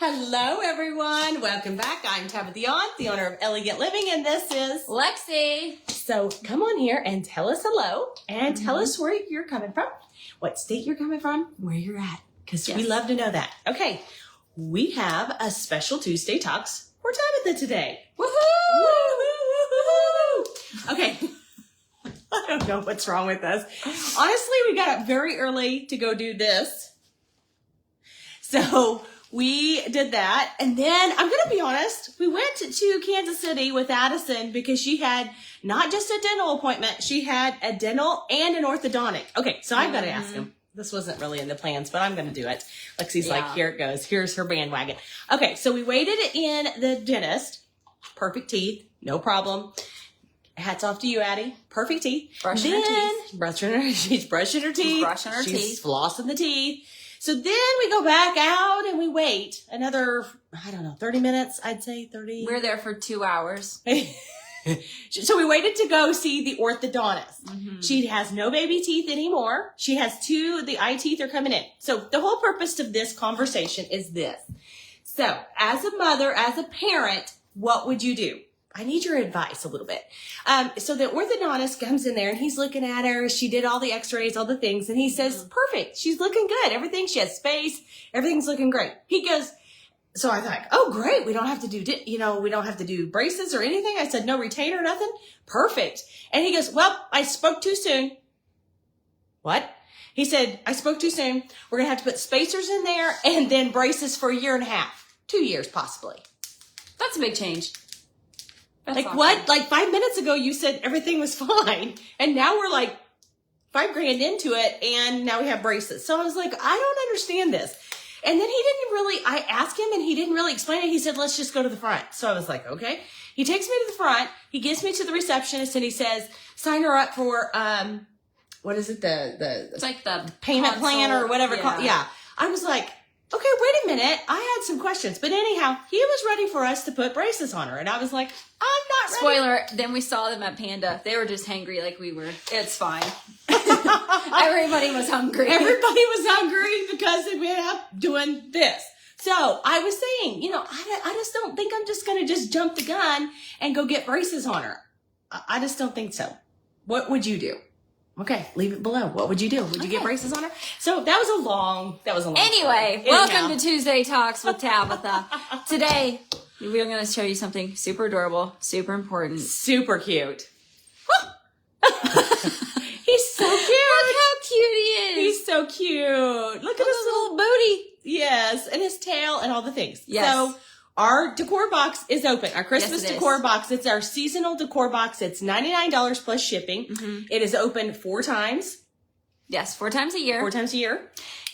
Hello, everyone. Welcome back. I'm Tabitha, the owner of Elegant Living, and this is Lexi. So come on here and tell us hello and tell us where you're coming from, what state you're coming from, where you're at, because we love to know that. Okay, we have a special Tuesday Talks for Tabitha today. Woohoo! Woohoo! Okay. I don't know what's wrong with us. Honestly, we got up very early to go do this. So we did that. And then I'm going to be honest, we went to Kansas City with Addison because she had not just a dental appointment, she had a dental and an orthodontic. Okay, so I've got to ask him. This wasn't really in the plans, but I'm going to do it. Lexi's like, here it goes. Here's her bandwagon. Okay, so we waited in the dentist. Perfect teeth. No problem. Hats off to you, Addie. Perfect teeth. Brushing her teeth. She's brushing her teeth. Brushing her teeth. She's flossing the teeth. So then we go back out and we wait another, 30 minutes, I'd say 30. We're there for 2 hours. So we waited to go see the orthodontist. She has no baby teeth anymore. She has two, the eye teeth are coming in. So the whole purpose of this conversation is this. So as a mother, as a parent, what would you do? I need your advice a little bit. So the orthodontist comes in there and he's looking at her. She did all the x-rays, all the things. And he says, perfect. She's looking good. Everything. She has space. Everything's looking great. He goes, so I thought, oh, great. We don't have to do, we don't have to do braces or anything. I said, no retainer, nothing. Perfect. And he goes, well, I spoke too soon. What? He said, I spoke too soon. We're going to have to put spacers in there and then braces for 1.5 years, 2 years possibly. That's a big change. That's like awesome. What? Like 5 minutes ago, you said everything was fine. And now we're like $5,000 into it. And now we have braces. So I was like, I don't understand this. And then I asked him and he didn't really explain it. He said, let's just go to the front. So I was like, okay. He takes me to the front. He gets me to the receptionist and he says, sign her up for, what is it? It's like the payment plan or whatever. Yeah. I was like, okay, wait a minute. I had some questions. But anyhow, he was ready for us to put braces on her. And I was like, I'm not ready. Spoiler, then we saw them at Panda. They were just hangry like we were. It's fine. Everybody was hungry. Everybody was hungry because they ended up doing this. So I was saying, I just don't think I'm just going to just jump the gun and go get braces on her. I just don't think so. What would you do? Okay, leave it below. What would you do? Would you get braces on her? So that was a long Anyway, story. Welcome to Tuesday Talks with Tabitha. Today, we're going to show you something super adorable, super important. Super cute. He's so cute. Look how cute he is. He's so cute. Look at his little booty. Yes, and his tail and all the things. Yes. So our decor box is open. Our Christmas Yes, it decor is. box. It's our seasonal decor box. It's $99 plus shipping. It is open 4 times. Yes, 4 times a year. 4 times a year.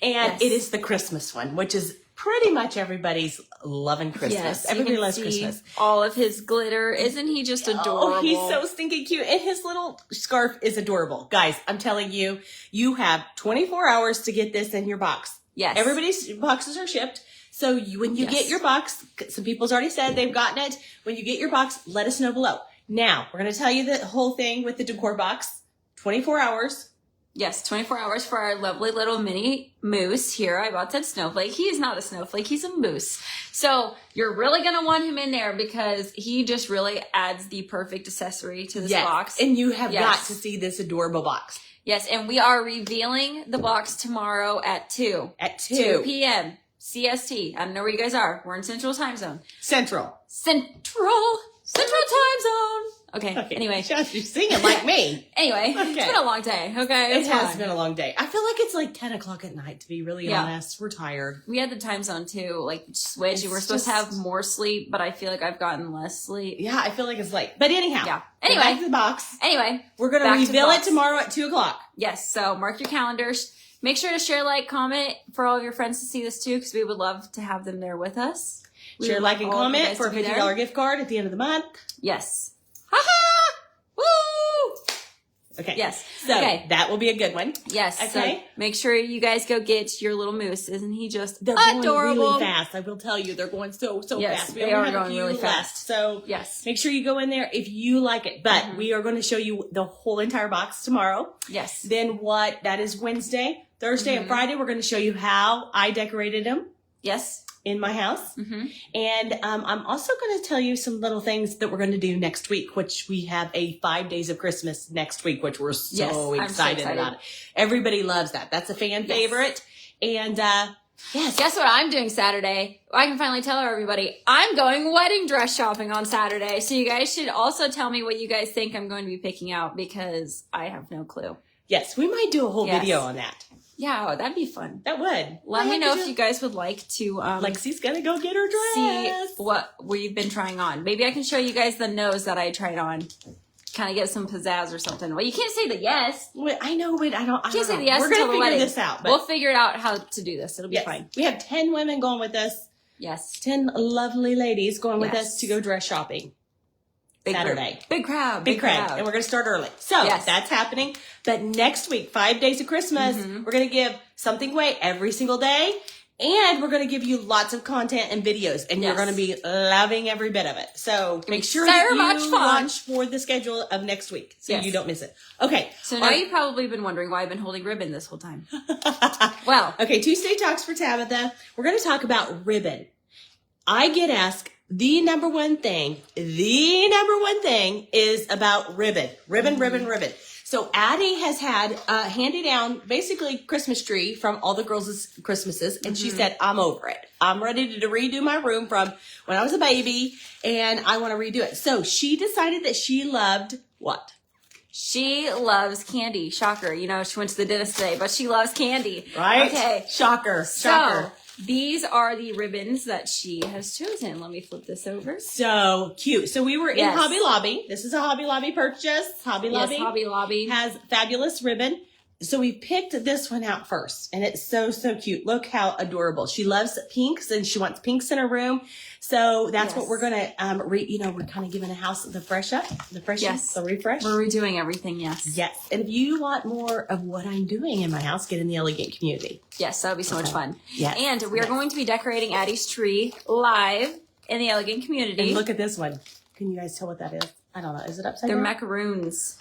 And it is the Christmas one, which is pretty much everybody's loving Christmas. Yes, Everybody you can loves see Christmas. all of his glitter. Isn't he just adorable? Oh, he's so stinking cute. And his little scarf is adorable. Guys, I'm telling you, you have 24 hours to get this in your box. Yes. Everybody's boxes are shipped. So when you get your box, some people's already said they've gotten it. When you get your box, let us know below. Now, we're going to tell you the whole thing with the decor box. 24 hours. Yes, 24 hours for our lovely little mini moose here. I about said snowflake. He is not a snowflake. He's a moose. So you're really going to want him in there because he just really adds the perfect accessory to this box. And you have got to see this adorable box. Yes, and we are revealing the box tomorrow at 2. At 2 p.m. CST. I don't know where you guys are. We're in Central Time Zone. Central Time Zone. Okay. Anyway. You're singing like me. Anyway. It's been a long day. Okay. It has been a long day. I feel like it's like 10 o'clock at night, to be really honest. We're tired. We had the time zone too, like switch. We're supposed to have more sleep, but I feel like I've gotten less sleep. Yeah, I feel like it's late. But anyhow. Yeah. Anyway. Back to the box. Anyway. We're going to reveal it tomorrow at 2 o'clock. Yes. So mark your calendars. Make sure to share, like, comment for all of your friends to see this too, because we would love to have them there with us. Share, like, and comment for a $50 gift card at the end of the month. Yes. Ha-ha! Woo! Okay. Yes. So that will be a good one. Yes. Okay. So make sure you guys go get your little moose. Isn't he just they're adorable? Going really fast. I will tell you, they're going so yes, fast. They are going really fast. So yes, make sure you go in there if you like it. But we are going to show you the whole entire box tomorrow. Yes. Then that is Wednesday, Thursday, and Friday. We're going to show you how I decorated them. Yes. In my house. And I'm also going to tell you some little things that we're going to do next week, which we have a 5 days of Christmas next week, which we're so excited about. Everybody loves that. That's a fan favorite. And yes. Guess what I'm doing Saturday? I can finally tell everybody. I'm going wedding dress shopping on Saturday. So you guys should also tell me what you guys think I'm going to be picking out because I have no clue. Yes, we might do a whole video on that. Yeah, that'd be fun. That would. Let me know if you guys would like to Lexi's gonna go get her dress. See what we've been trying on. Maybe I can show you guys the nose that I tried on. Kind of get some pizzazz or something. Well, you can't say the yes. Wait, I know, but I don't say the yes. We're gonna figure this out. But we'll figure it out how to do this. It'll be fine. We have 10 women going with us. Yes. 10 lovely ladies going with us to go dress shopping. Saturday. Big crowd. Big crowd. And we're going to start early. So that's happening. But next week, 5 days of Christmas, we're going to give something away every single day. And we're going to give you lots of content and videos. And you're going to be loving every bit of it. So make sure that you watch for the schedule of next week so you don't miss it. Okay. So now you've probably been wondering why I've been holding ribbon this whole time. Well. Okay, Tuesday Talks for Tabitha. We're going to talk about ribbon. I get asked the number one thing is about ribbon. Ribbon. So Addie has had handed down basically Christmas tree from all the girls' Christmases. And she said, I'm over it. I'm ready to redo my room from when I was a baby and I want to redo it. So she decided that she loved what? She loves candy. Shocker. You know, she went to the dentist today, but she loves candy. Right? Okay. Shocker. So, these are the ribbons that she has chosen. Let me flip this over. So cute. So we were in Hobby Lobby. This is a Hobby Lobby purchase. Hobby Lobby has fabulous ribbon. So we picked this one out first, and it's so cute. Look how adorable. She loves pinks, and she wants pinks in her room. So that's what we're going to, we're kind of giving the house the fresh up, the refresh. We're redoing everything, yes. Yes. And if you want more of what I'm doing in my house, get in the Elegant community. Yes, that would be so much fun. Yes. And we are going to be decorating Addie's tree live in the Elegant community. And look at this one. Can you guys tell what that is? I don't know. Is it upside down? They're macaroons.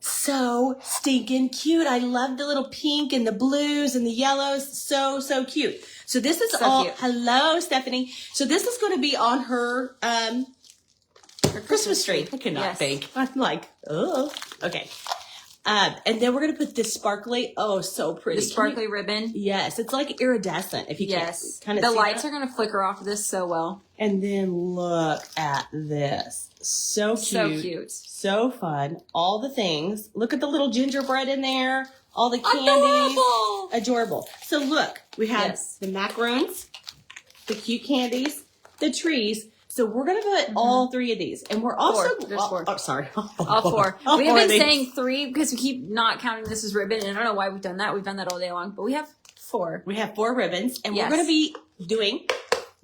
So stinking cute. I love the little pink and the blues and the yellows. So cute. So this is all, hello, Stephanie. So this is going to be on her Christmas tree. I cannot think. I'm like, oh, okay. And then we're going to put this sparkly, so pretty. The sparkly ribbon. Yes. It's like iridescent if you can't kind of the lights are going to flicker off of this so well. And then look at this. So cute. So cute. So fun. All the things. Look at the little gingerbread in there. All the candies. Adorable. So look, we have the macaroons, the cute candies, the trees. So we're going to put all 3 of these. And we're also... There's 4. Oh, sorry. All 4. We've been saying 3 because we keep not counting this as ribbon. And I don't know why we've done that. We've done that all day long. But we have 4. We have 4 ribbons. And we're going to be doing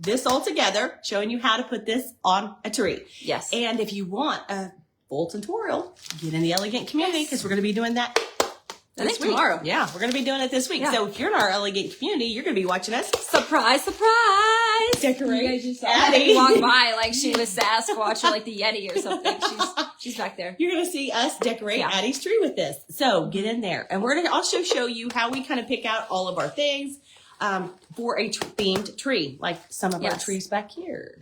this all together, showing you how to put this on a tree. Yes. And if you want a full tutorial, get in the Elegant community because we're going to be doing that this week. Tomorrow. Yeah, we're going to be doing it this week. Yeah. So if you're in our Elegant community, you're going to be watching us. Surprise. Decorate. Addie walked by like she was Sasquatch or like the Yeti or something. She's back there. You're going to see us decorate Addie's tree with this. So get in there. And we're going to also show you how we kind of pick out all of our things for a themed tree, like some of our trees back here.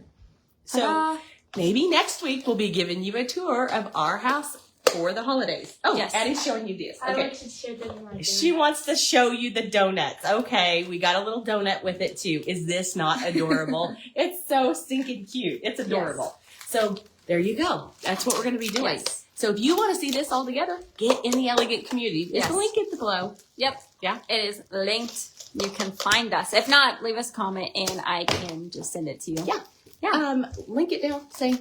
So maybe next week we'll be giving you a tour of our house for the holidays. Oh, Addie's showing you this. Okay. I like to show them my donuts. She wants to show you the donuts. Okay, we got a little donut with it too. Is this not adorable? It's so stinking cute. It's adorable. Yes. So there you go. That's what we're going to be doing. Yes. So if you want to see this all together, get in the Elegant community. There's a link in the below. Yep. Yeah. It is linked. You can find us. If not, leave us a comment and I can just send it to you. Yeah. Yeah. Link it down. Say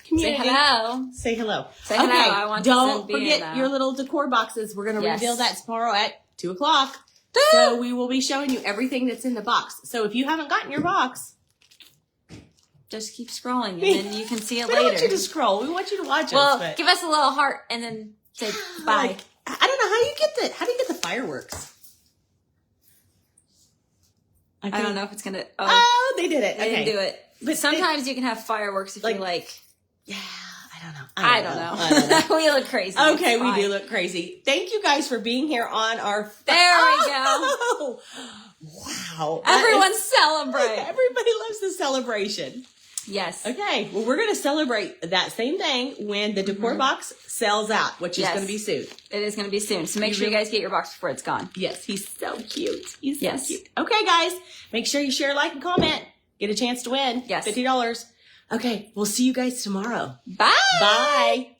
community. Say hello. Say hello. Say hello. I want Don't forget your little decor boxes. We're going to reveal that tomorrow at 2:00. So we will be showing you everything that's in the box. So if you haven't gotten your box, just keep scrolling and then you can see it later. We don't want you to scroll. We want you to watch us. Well, give us a little heart and then say bye. I don't know how do you get the fireworks? I don't know if it's gonna. Oh, they did it. They didn't do it. But sometimes you can have fireworks if you like. Yeah, I I don't know. We look crazy. Okay, we do look crazy. Thank you guys for being here on our... There we go. Wow. Everyone celebrate. Everybody loves the celebration. Yes. Okay, well, we're going to celebrate that same thing when the decor box sells out, which is going to be soon. It is going to be soon. So make sure you guys get your box before it's gone. Yes, he's so cute. He's so cute. Okay, guys, make sure you share, like, and comment. Get a chance to win. Yes. $50. Okay, we'll see you guys tomorrow. Bye. Bye.